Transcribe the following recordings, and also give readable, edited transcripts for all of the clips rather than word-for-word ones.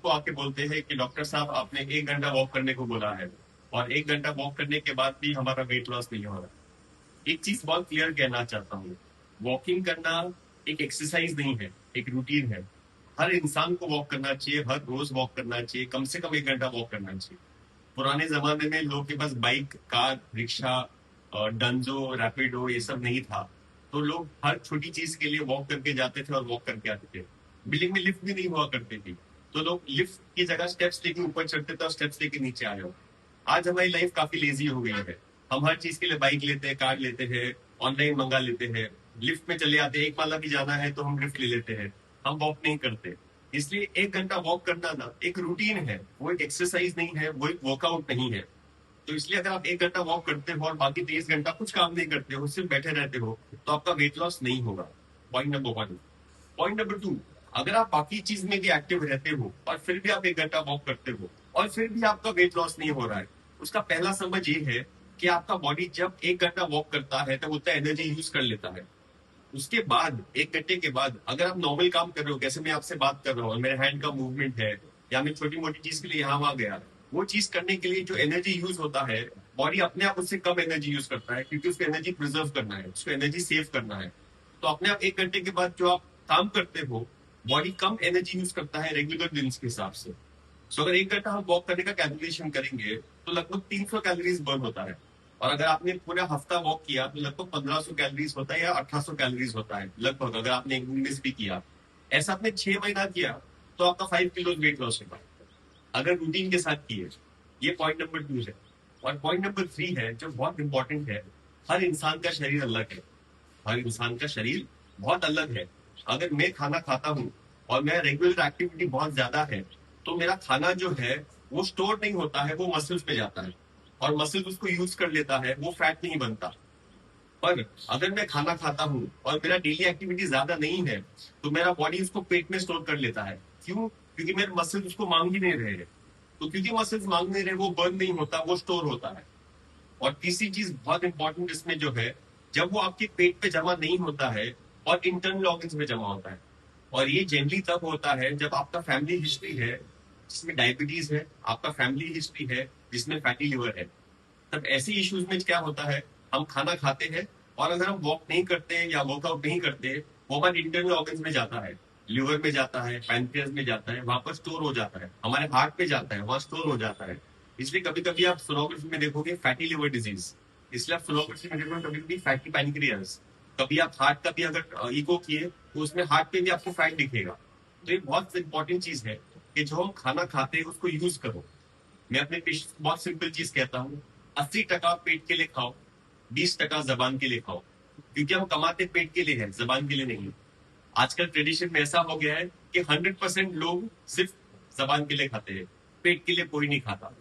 हमको आके बोलते हैं कि डॉक्टर साहब आपने 1 घंटा वॉक करने को बोला है, और 1 घंटा वॉक करने के बाद भी हमारा वेट लॉस नहीं हो रहा। एक चीज बहुत क्लियर कहना चाहता हूँ, वॉकिंग करना एक एक्सरसाइज नहीं है, एक रूटीन है। हर इंसान को वॉक करना चाहिए, हर रोज वॉक करना चाहिए, कम से कम 1 घंटा वॉक करना चाहिए। पुराने जमाने में लोगों के पास bike, car, rickshaw, Dunzo, Rapido ये सब नहीं था, तो लोग हर छोटी चीज के लिए वॉक करके जाते थे और वॉक करके आते थे। बिल्डिंग में लिफ्ट भी नहीं हुआ करती थी, तो लोग लिफ्ट की जगह स्टेप्स लेके ऊपर चढ़ते थे और स्टेप्स लेके नीचे आए हो। आज हमारी लाइफ काफी लेजी हो गई है। हम हर चीज के लिए बाइक लेते हैं, कार लेते हैं, ऑनलाइन मंगा लेते हैं, लिफ्ट में चले आते हैं, एक माला भी जाना है तो हम लिफ्ट ले लेते हैं, हम वॉक नहीं करते। इसलिए 1 घंटा वॉक करना ना एक रूटीन है, वो एक एक्सरसाइज नहीं है, वो एक वर्कआउट नहीं है। तो इसलिए अगर आप 1 घंटा वॉक करते हो और बाकी 23 घंटा कुछ काम नहीं करते हो, सिर्फ बैठे रहते हो, तो आपका वेट लॉस नहीं होगा। Point number 1। पॉइंट नंबर 2, अगर आप बाकी चीज में भी एक्टिव रहते हो और फिर भी आप 1 घंटा वॉक करते हो और फिर भी आपका वेट लॉस नहीं हो रहा है, उसका पहला समझ ये है कि आपका बॉडी जब 1 घंटा वॉक करता है तब उतना एनर्जी यूज कर लेता है। उसके बाद 1 घंटे के बाद अगर आप नॉर्मल काम कर रहे हो, जैसे मैं आपसे बात कर रहा हूँ और मेरे हैंड का मूवमेंट है, या मैं छोटी मोटी चीज के लिए यहाँ वहां गया, वो चीज करने के लिए जो एनर्जी यूज होता है, बॉडी अपने आप उससे कम एनर्जी यूज करता है, क्योंकि उसको एनर्जी प्रिजर्व करना है, उसको एनर्जी सेव करना है। तो अपने आप 1 घंटे के बाद जो आप काम करते हो, बॉडी कम एनर्जी यूज करता है रेगुलर दिन के हिसाब से। सो अगर 1 घंटा हम वॉक करने का कैलकुलेशन करेंगे तो लगभग 300 कैलोरीज बर्न होता है। और अगर आपने पूरा हफ्ता वॉक किया तो लगभग 1500 कैलोरीज होता है या 1800 कैलोरीज होता है लगभग, अगर आपने एक दिन मिस भी किया। ऐसा आपने 6 महीना किया तो आपका 5 किलो वेट लॉस होगा, अगर रूटीन के साथ किए। ये पॉइंट नंबर 2 है। और पॉइंट नंबर 3 है जो बहुत इंपॉर्टेंट है, हर इंसान का शरीर अलग है। हर इंसान का शरीर बहुत अलग है। अगर मैं खाना खाता हूँ और मेरा रेगुलर एक्टिविटी बहुत ज्यादा है, तो मेरा खाना जो है वो स्टोर नहीं होता है, वो मसल्स पे जाता है और मसल्स उसको यूज कर लेता है, वो फैट नहीं बनता। पर अगर मैं खाना खाता हूँ और मेरा डेली एक्टिविटी ज्यादा नहीं है, तो मेरा बॉडी उसको पेट में स्टोर कर लेता है। क्यों? क्योंकि मेरे मसल्स उसको मांग ही नहीं रहे हैं। तो क्योंकि मसल्स मांग नहीं रहे, वो बर्न नहीं होता, वो स्टोर होता है। और तीसरी चीज बहुत इंपॉर्टेंट इसमें जो है, जब वो आपके पेट पे जमा नहीं होता है और इंटरनल ऑर्गन्स में जमा होता है। और ये जनरली तब होता है जब आपका फैमिली हिस्ट्री है जिसमें डायबिटीज है, आपका फैमिली हिस्ट्री है जिसमें फैटी लिवर है। तब ऐसे इश्यूज में क्या होता है, हम खाना खाते हैं और अगर हम वॉक नहीं करते हैं या वर्कआउट नहीं करते, वो हमारे इंटरनल ऑर्गन्स में जाता है, लिवर में जाता है, पैनक्रियास में जाता है, वहां पर स्टोर हो जाता है, हमारे हार्ट पे जाता है, वहां स्टोर हो जाता है। इसलिए कभी कभी आप सोनोग्राफी में देखोगे फैटी लिवर डिजीज, इसलिए आप सोनोग्राफी में देखोगे कभी कभी फैटी पैनक्रियास। कभी आप हार्ट का भी अगर इको किए तो उसमें हार्ट पे भी आपको फैट दिखेगा। तो ये बहुत इंपॉर्टेंट चीज है कि जो हम खाना खाते हैं उसको यूज करो। मैं अपने पेशेंट्स को बहुत सिंपल चीज कहता हूँ, 80% पेट के लिए खाओ, 20% जबान के लिए खाओ। क्योंकि हम कमाते पेट के लिए हैं, जबान के लिए नहीं। आजकल ट्रेडिशन में ऐसा हो गया है कि 100% लोग सिर्फ जबान के लिए खाते हैं, पेट के लिए कोई नहीं खाता।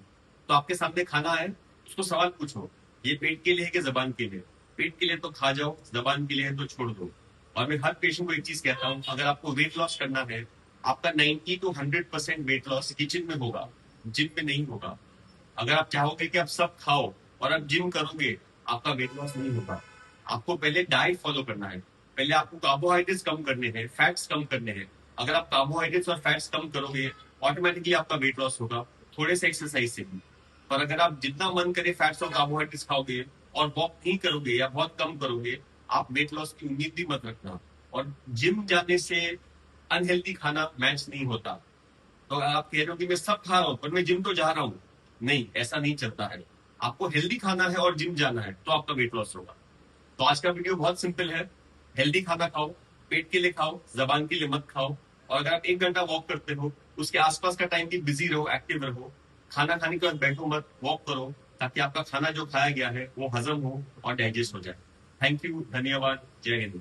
तो आपके सामने खाना है, उसको सवाल पूछो, ये पेट के लिए है कि जबान के लिए? पेट के लिए तो खा जाओ, जबान के लिए है तो छोड़ दो। और मैं हर पेशेंट को एक चीज कहता हूँ, अगर आपको वेट लॉस करना है, आपका 90 to 100% वेट लॉस किचन में होगा, जिम में नहीं होगा। अगर आप चाहोगे कि आप सब खाओ और आप जिम करोगे, आपका वेट लॉस नहीं होगा। आपको पहले डाइट फॉलो करना है, पहले आपको कार्बोहाइड्रेट्स कम करने हैं, फैट्स कम करने हैं। अगर आप कार्बोहाइड्रेट्स और फैट्स कम करोगे, ऑटोमेटिकली आपका वेट लॉस होगा, थोड़े से एक्सरसाइज से भी। पर अगर आप जितना मन करे फैट्स और कार्बोहाइड्रेट्स खाओगे और वॉक नहीं करोगे या बहुत कम करोगे, आप वेट लॉस की उम्मीद भी मत रखना। और जिम जाने से अनहेल्दी खाना मैच नहीं होता। तो आप कह रहे हो कि मैं सब खा रहा हूँ पर मैं जिम तो जा रहा हूँ, नहीं, ऐसा नहीं चलता है। आपको हेल्दी खाना है और जिम जाना है तो आपका वेट लॉस होगा। तो आज का वीडियो बहुत सिंपल है, हेल्दी खाना खाओ, पेट के लिए खाओ, जबान के लिए मत खाओ। और अगर आप 1 घंटा वॉक करते हो, उसके आसपास का टाइम भी बिजी रहो, एक्टिव रहो। खाना खाने के बाद बैठो मत, वॉक करो, ताकि आपका खाना जो खाया गया है वो हजम हो और डाइजेस्ट हो जाए। थैंक यू, धन्यवाद, जय हिंद।